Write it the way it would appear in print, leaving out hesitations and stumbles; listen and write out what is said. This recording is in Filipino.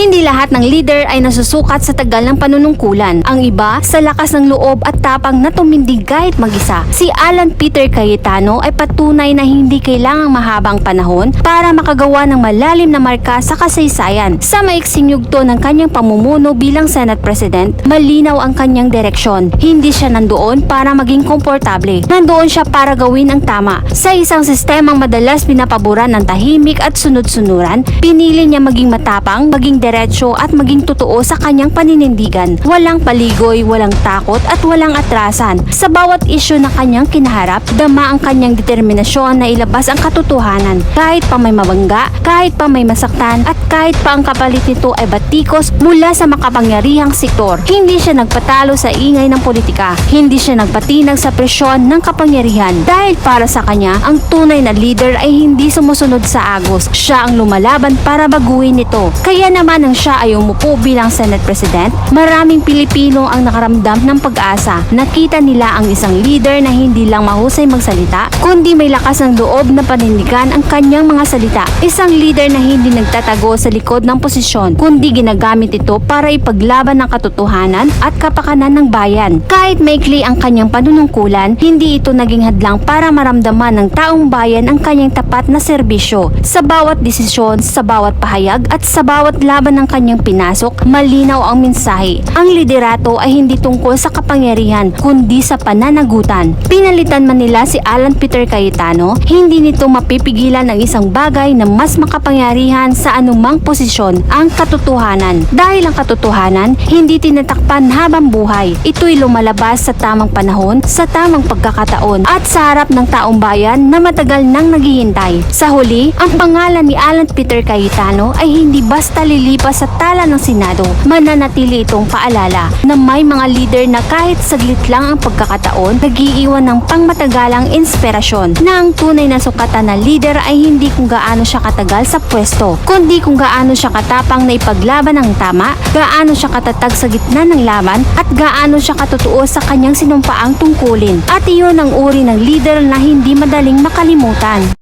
Hindi lahat ng leader ay nasusukat sa tagal ng panunungkulan. Ang iba sa lakas ng loob at tapang na tumindig kahit mag-isa. Si Alan Peter Cayetano ay patunay na hindi kailangang mahabang panahon para makagawa ng malalim na marka sa kasaysayan. Sa maiksing yugto ng kanyang pamumuno bilang Senate President, malinaw ang kanyang direksyon. Hindi siya nandoon para maging komportable. Nandoon siya para gawin ang tama. Sa isang sistemang madalas pinapaboran ng tahimik at sunod-sunuran, pinili niya maging matapang, maging diretsyo at maging totoo sa kanyang paninindigan. Walang paligoy, walang takot at walang atrasan. Sa bawat isyu na kanyang kinaharap, dama ang kanyang determinasyon na ilabas ang katotohanan. Kahit pa may mabangga, kahit pa may masaktan at kahit pa ang kapalit nito ay batikos mula sa makapangyarihang sektor. Hindi siya nagpatalo sa ingay ng politika. Hindi siya nagpatinag sa presyon ng kapangyarihan. Dahil para sa kanya, ang tunay na leader ay hindi sumusunod sa agos. Siya ang lumalaban para baguhin ito. Kaya naman nang siya ay umupo bilang Senate President, maraming Pilipino ang nakaramdam ng pag-asa. Nakita nila ang isang leader na hindi lang mahusay magsalita, kundi may lakas ng loob na panindigan ang kanyang mga salita. Isang leader na hindi nagtatago sa likod ng posisyon, kundi ginagamit ito para ipaglaban ang katotohanan at kapakanan ng bayan. Kahit maikli ang kanyang panunungkulan, hindi ito naging hadlang para maramdaman ng taong bayan ang kanyang tapat na serbisyo. Sa bawat desisyon, sa bawat pahayag at sa bawat laban ng kanyang pinasok, malinaw ang mensahe. Ang liderato ay hindi tungkol sa kapangyarihan, kundi sa pananagutan. Pinalitan man nila si Alan Peter Cayetano, hindi nito mapipigilan ang isang bagay na mas makapangyarihan sa anumang posisyon, ang katotohanan. Dahil ang katotohanan, hindi tinatakpan habang buhay. Ito'y lumalabas sa tamang panahon, sa tamang pagkakataon, at sa harap ng taong bayan na matagal nang naghihintay. Sa huli, ang pangalan ni Alan Peter Cayetano ay hindi basta lilipas sa tala ng Senado. Mananatili itong paalala na may mga leader na kahit saglit lang ang pagkakataon, nag-iiwan ng pangmatagalang inspirasyon, na ang tunay na sukatan na leader ay hindi kung gaano siya katagal sa pwesto, kundi kung gaano siya katapang na ipaglaban ang tama, gaano siya katatag sa gitna ng laban, at gaano siya katotoo sa kanyang sinumpaang tungkulin. At iyon ang uri ng leader na hindi madaling makalimutan.